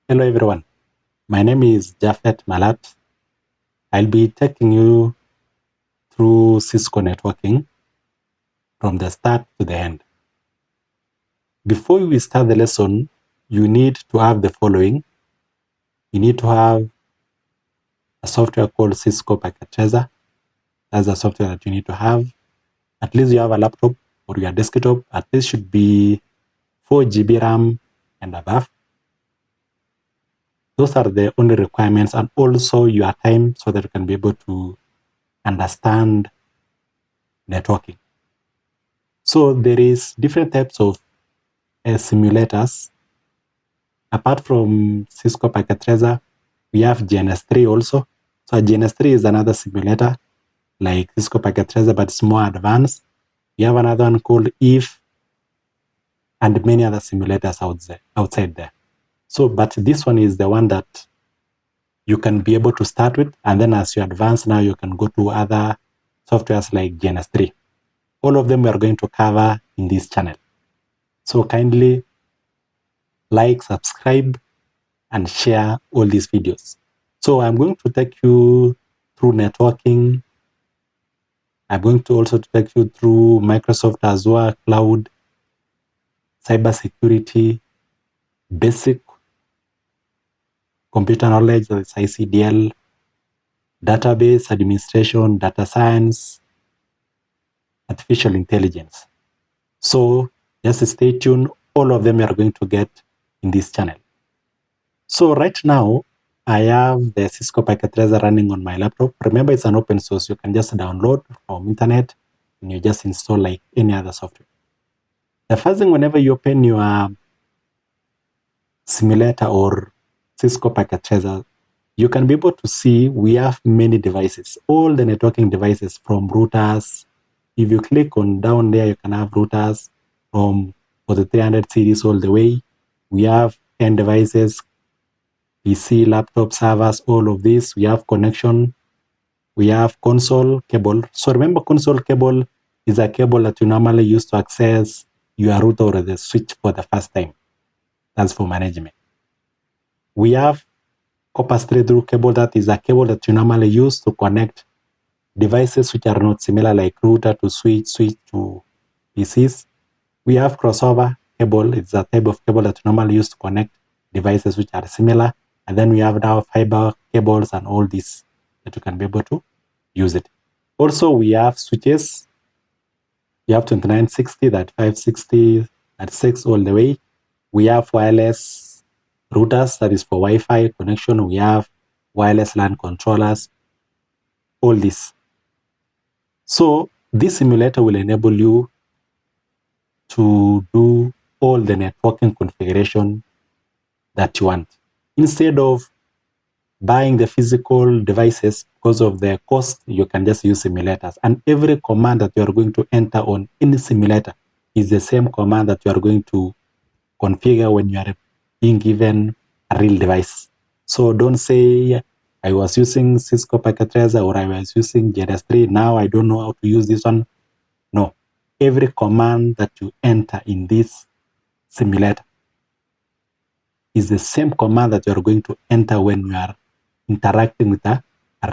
Hello everyone, my name is Jafet Malat. I'll be taking you through Cisco networking from the start to the end. Before we start the lesson, you need to have the following. You need to have a software called Cisco Packet Tracer. That's a software that you need to have. At least you have a laptop or your desktop. At least should be 4 GB RAM and above. Those are the only requirements, and also your time so that you can be able to understand networking. So there is different types of simulators. Apart from Cisco Packet Tracer, we have GNS3 also. So GNS3 is another simulator like Cisco Packet Tracer, but it's more advanced. We have another one called IF and many other simulators outside there. So, but this one is the one that you can be able to start with, and then as you advance now, you can go to other softwares like GNS3. All of them we are going to cover in this channel. So kindly like, subscribe, and share all these videos. So I'm going to take you through networking. I'm going to also take you through Microsoft Azure Cloud, cybersecurity, basic computer knowledge, that's ICDL, database administration, data science, artificial intelligence. So just stay tuned. All of them you are going to get in this channel. So right now, I have the Cisco Packet Tracer running on my laptop. Remember, it's an open source. You can just download from internet and you just install like any other software. The first thing, whenever you open your simulator or Cisco Packet Tracer, you can be able to see we have many devices, all the networking devices from routers. If you click on down there, you can have routers from for the 300 series all the way. We have 10 devices, PC, laptop, servers, all of this. We have connection. We have console cable. So remember, console cable is a cable that you normally use to access your router or the switch for the first time. That's for management. We have copper straight through cable. That is a cable that you normally use to connect devices which are not similar, like router to switch, switch to PCs. We have crossover cable. It's a type of cable that you normally use to connect devices which are similar. And then we have now fiber cables and all this that you can be able to use it. Also, we have switches. We have 2960, that 560, that 6 all the way. We have wireless routers, that is for Wi-Fi connection. We have wireless LAN controllers, all this. So this simulator will enable you to do all the networking configuration that you want. Instead of buying the physical devices, because of their cost, you can just use simulators. And every command that you are going to enter on any simulator is the same command that you are going to configure when you are being given a real device. So don't say, I was using Cisco Packet Tracer or I was using GNS3, now I don't know how to use this one. No, every command that you enter in this simulator is the same command that you are going to enter when you are interacting with a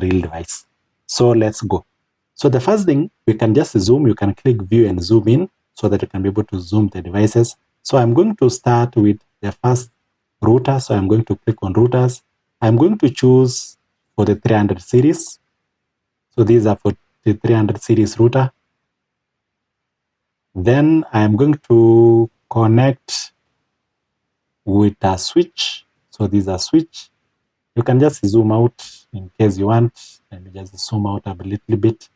real device. So let's go. So the first thing, we can just zoom. You can click view and zoom in so that you can be able to zoom the devices. So I'm going to start with the first router. So I'm going to click on routers. I'm going to choose for the 300 series. So these are for the 300 series router. Then I'm going to connect with a switch. So these are switch. You can just zoom out in case you want. Let me just zoom out a little bit.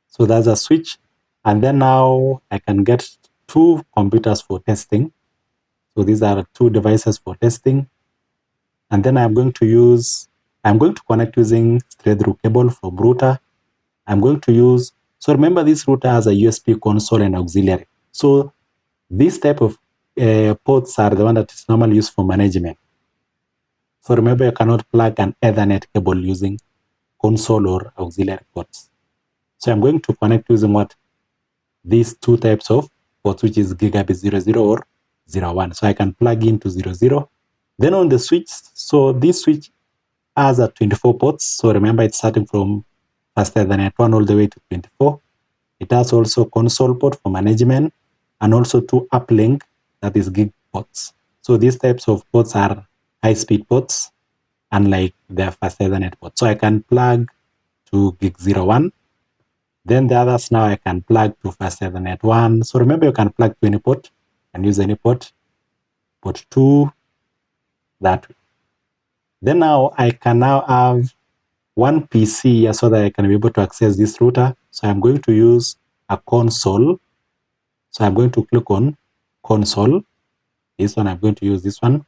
So that's a switch. And then now I can get 2 computers for testing. So these are 2 devices for testing. And then I'm going to connect using straight through cable from router. I'm going to use, so remember this router has a USB console and auxiliary. So this type of ports are the one that is normally used for management. So remember, you cannot plug an Ethernet cable using console or auxiliary ports. So I'm going to connect using what? These 2 types of ports, which is gigabit 00 or 01. So I can plug into 00. Then on the switch, so this switch has a 24 ports. So remember, it's starting from fast Ethernet 1 all the way to 24. It has also console port for management and also 2 uplink, that is gig ports. So these types of ports are high-speed ports, unlike the fast Ethernet port. So I can plug to gig 01. Then the others now I can plug to fast Ethernet 1. So remember, you can plug to any port and use any port 2, that way. Then now I can now have one PC here so that I can be able to access this router. So I'm going to use a console. So I'm going to click on console. This one, I'm going to use this one.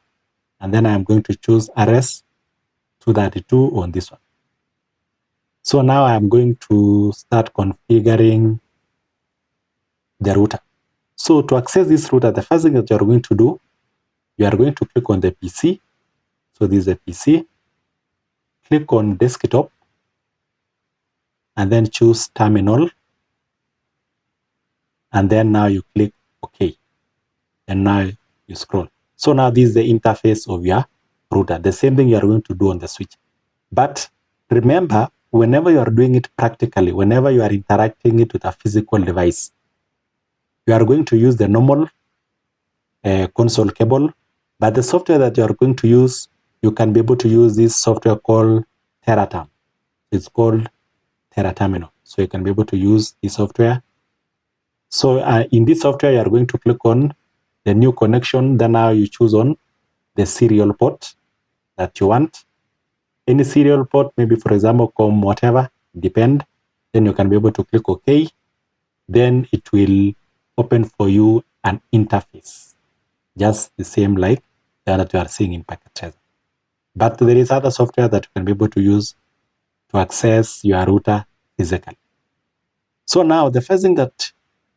And then I'm going to choose RS-232 on this one. So now I'm going to start configuring the router. So to access this router, the first thing that you're going to do, you are going to click on the PC. So this is a PC. Click on desktop and then choose terminal. And then now you click OK. And now you scroll. So now this is the interface of your router. The same thing you are going to do on the switch. But remember, whenever you are doing it practically, whenever you are interacting it with a physical device, you are going to use the normal console cable. But the software that you are going to use, you can be able to use this software called TerraTerm. It's called TerraTerminal. So you can be able to use this software. So in this software, you are going to click on the new connection. Then now you choose on the serial port that you want. Any serial port, maybe for example, COM, whatever, depend. Then you can be able to click OK. Then it will open for you an interface, just the same like that you are seeing in Packet Tracer. But there is other software that you can be able to use to access your router physically. So now the first thing that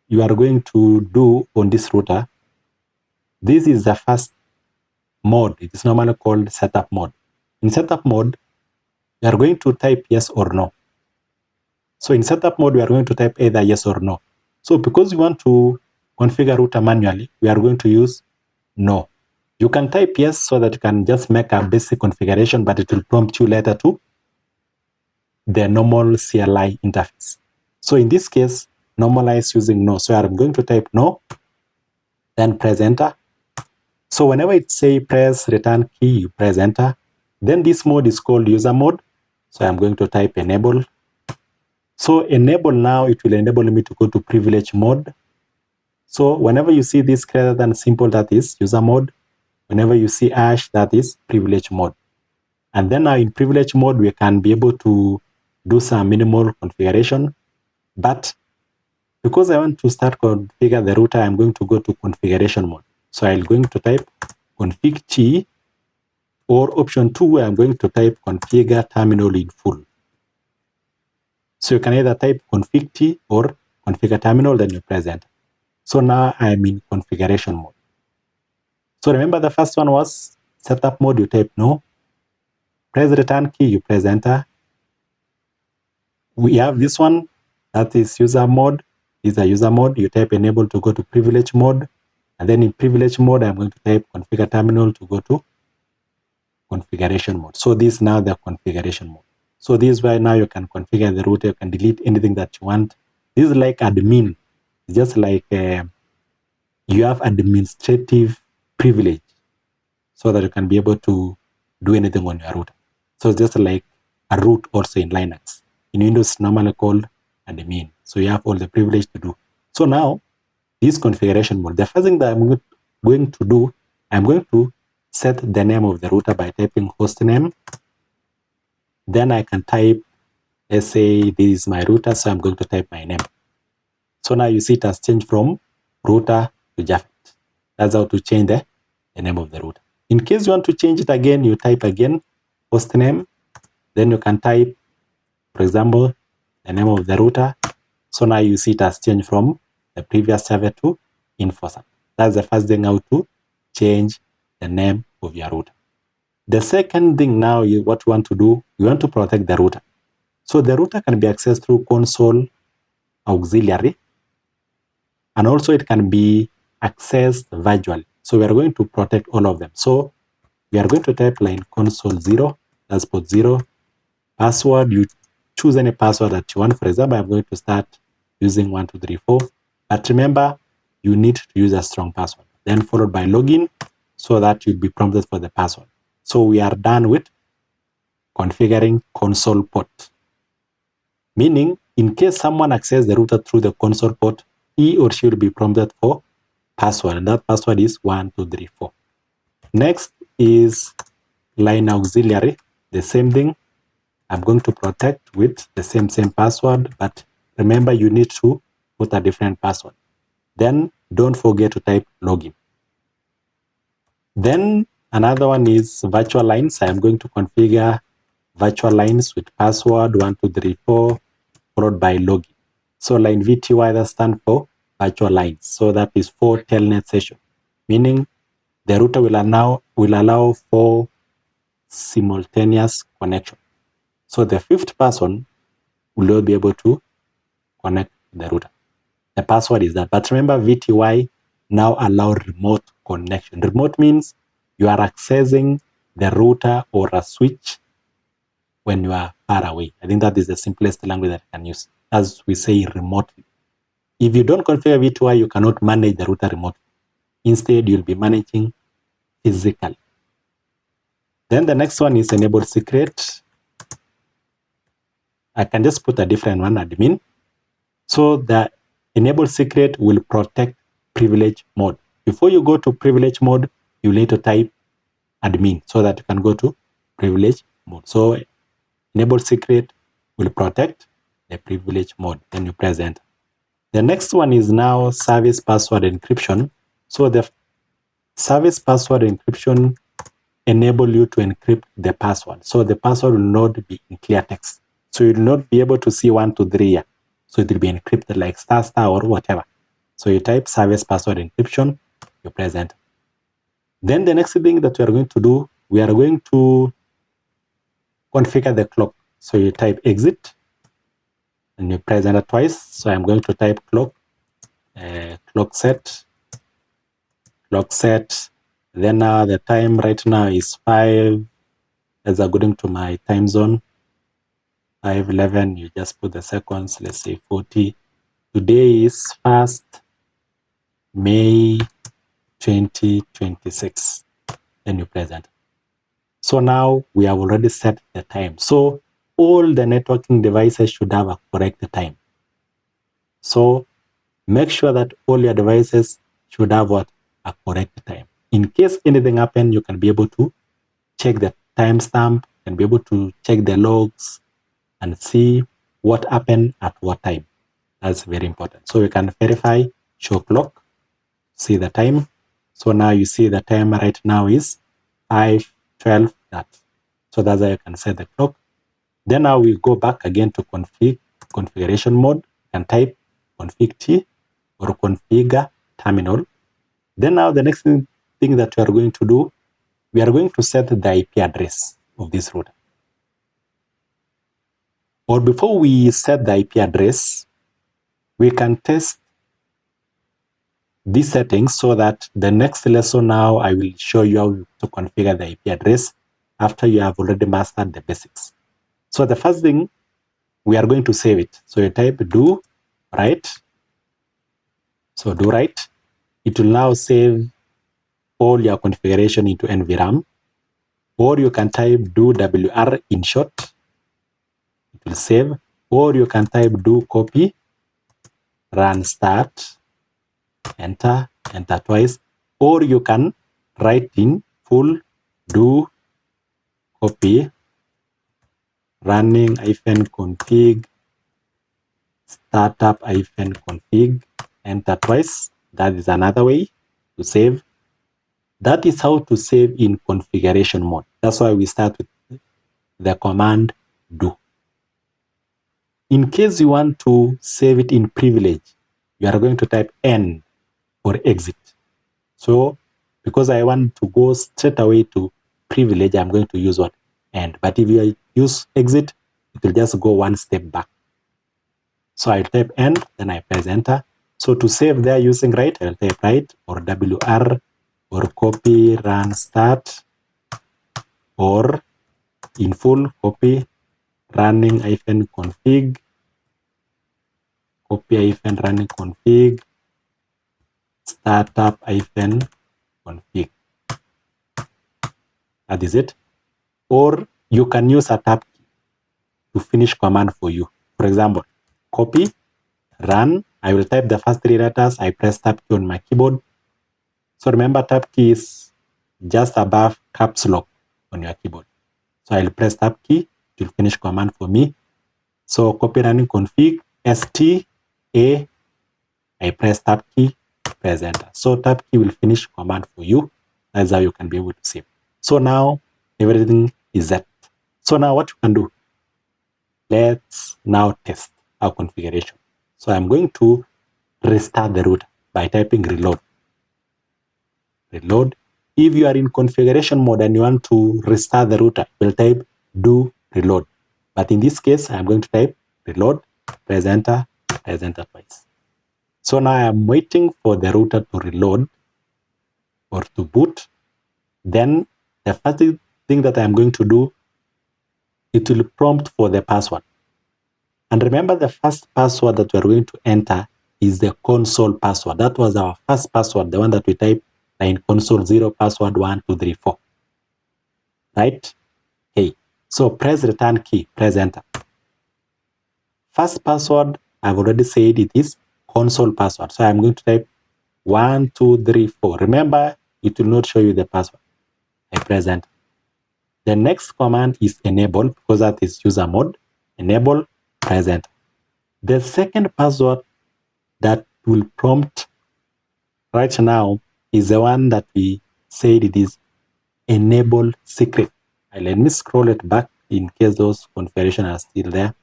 you are going to do on this router, this is the first mode. It is normally called setup mode. In setup mode, you are going to type yes or no. So in setup mode, we are going to type either yes or no. So because we want to configure router manually, we are going to use no. You can type yes so that you can just make a basic configuration, but it will prompt you later to the normal CLI interface. So in this case, normalize using no. So I'm going to type no, then press enter. So whenever it say press return key, you press enter. Then this mode is called user mode. So I'm going to type enable. So enable now, it will enable me to go to privilege mode. So whenever you see this greater than simple, that is user mode. Whenever you see hash, that is privilege mode. And then now in privilege mode, we can be able to do some minimal configuration. But because I want to start configure the router, I'm going to go to configuration mode. So I'm going to type config T, or option 2, where I'm going to type configure terminal in full. So you can either type config T or configure terminal, then you press enter. So now I'm in configuration mode. So remember, the first one was setup mode, you type no. Press return key, you press enter. We have this one, that is user mode. This is a user mode. You type enable to go to privilege mode. And then in privilege mode, I'm going to type configure terminal to go to configuration mode. So this is now the configuration mode. So this is why now you can configure the router, you can delete anything that you want. This is like admin. It's just like you have administrative privilege so that you can be able to do anything on your router. So it's just like a root also in Linux. In Windows, it's normally called admin. So you have all the privilege to do. So now, this configuration mode, the first thing that I'm going to do, I'm going to set the name of the router by typing hostname. Then I can type, let's say this is my router, so I'm going to type my name. So now you see it has changed from router to Jafet. That's how to change the name of the router. In case you want to change it again, you type again hostname. Then you can type, for example, the name of the router. So now you see it has changed from the previous server to InfoServ. That's the first thing, how to change the name of your router. The second thing now is what you want to do, you want to protect the router. So the router can be accessed through console auxiliary, and also it can be accessed virtually. So we are going to protect all of them. So we are going to type line console 0, that's port 0. Password, you choose any password that you want. For example, I'm going to start using 1234. But remember, you need to use a strong password. Then followed by login, so that you'll be prompted for the password. So we are done with configuring console port. Meaning, in case someone accesses the router through the console port, he or she will be prompted for password, and that password is 1234. Next is line auxiliary, the same thing. I'm going to protect with the same password, but remember you need to put a different password. Then don't forget to type login. Then another one is virtual lines. I'm going to configure virtual lines with password 1234 followed by login. So line VTY, that stands for virtual lines. So that is for telnet session, meaning the router will allow for simultaneous connection. So the fifth person will not be able to connect the router. The password is that. But remember, VTY now allow remote connection. Remote means you are accessing the router or a switch when you are far away. I think that is the simplest language that I can use, as we say remotely. If you don't configure VTY, you cannot manage the router remotely. Instead, you'll be managing physically. Then the next one is enable secret. I can just put a different one, admin. So the enable secret will protect privilege mode. Before you go to privilege mode, you need to type admin so that you can go to privilege mode. So enable secret will protect the privilege mode. Then you press enter. The next one is now service password encryption. So the service password encryption enable you to encrypt the password. So the password will not be in clear text. So you will not be able to see 1, 2, 3 here. So it will be encrypted like star or whatever. So you type service password encryption, you press enter. Then the next thing that we are going to do, we are going to configure the clock. So you type exit and you press enter twice. So I'm going to type clock set. Then the time right now is 5, as according to my time zone, 5:11. You just put the seconds, let's say 40. Today is 1st May 2026. Then you press enter. So now we have already set the time. So all the networking devices should have a correct time. So make sure that all your devices should have what? A correct time. In case anything happens, you can be able to check the timestamp, you can be able to check the logs and see what happened at what time. That's very important. So you can verify, show clock, see the time. So now you see the time right now is 5:12. So that's how you can set the clock. Then now we go back again to configuration mode. You can type config T or configure terminal. Then now the next thing that we are going to do, we are going to set the IP address of this router. Or before we set the IP address, we can test these settings so that the next lesson now I will show you how to configure the IP address after you have already mastered the basics. So the first thing, we are going to save it. So you type do write. So do write. It will now save all your configuration into NVRAM. Or you can type do WR in short. It will save. Or you can type do copy, run start, enter twice. Or you can write in full do copy running -config startup -config, enter twice. That is another way to save. That is how to save in configuration mode. That's why we start with the command do. In case you want to save it in privilege, you are going to type N or exit. So because I want to go straight away to privilege, I'm going to use what? End. But if you use exit, it will just go one step back. So I type end, then I press enter. So to save there using write, I'll type write or WR or copy run start, or in full copy running -config, copy -running config, startup -config. That is it. Or you can use a tab key to finish command for you. For example, copy, run. I will type the first 3 letters. I press tab key on my keyboard. So remember, tab key is just above caps lock on your keyboard. So I'll press tab key to finish command for me. So copy running config sta. I press tab key, press enter. So tab key will finish command for you. That's how you can be able to save. So now everything is set. So now what you can do, let's now test our configuration. So I'm going to restart the router by typing reload. Reload. If you are in configuration mode and you want to restart the router, you'll type do reload. But in this case, I'm going to type reload, press enter twice. So now I'm waiting for the router to reload or to boot. Then the first thing that I'm going to do, it will prompt for the password. And remember, the first password that we're going to enter is the console password. That was our first password, the one that we typed in console 0 password 1234. Right? Okay. So press return key, press enter. First password, I've already said it is console password. So I'm going to type 1234. Remember, it will not show you the password. I press enter. The next command is enable, because that is user mode. Enable, press enter. The second password that will prompt right now is the one that we said it is enable secret. Let me scroll it back in case those configurations are still there.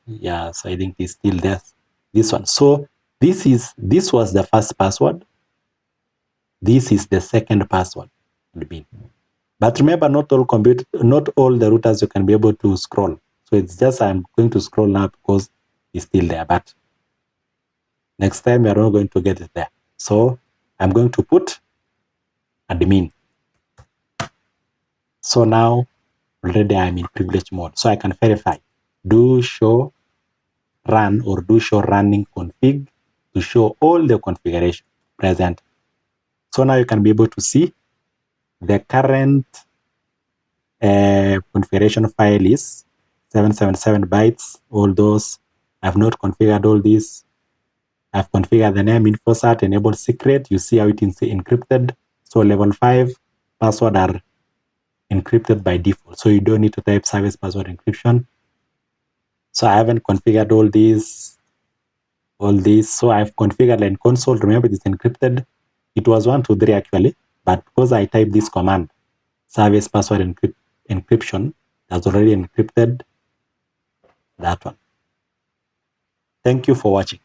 Yeah, so I think it's still there. This one. So this was the first password. This is the second password. But remember, not all the routers you can be able to scroll. So it's just I'm going to scroll now because it's still there. But next time we are not going to get it there. So I'm going to put admin. So now already I'm in privilege mode. So I can verify. Do show run or do show running config to show all the configuration present. So now you can be able to see the current configuration file is 777 bytes. All those I've not configured all these. I've configured the name infosat, enable secret. You see how it is encrypted. So level 5 password are encrypted by default. So you don't need to type service password encryption. So I haven't configured all these. So I've configured line console. Remember, it's encrypted. It was 123 actually, but because I typed this command, service password encryption, that's already encrypted that one. Thank you for watching.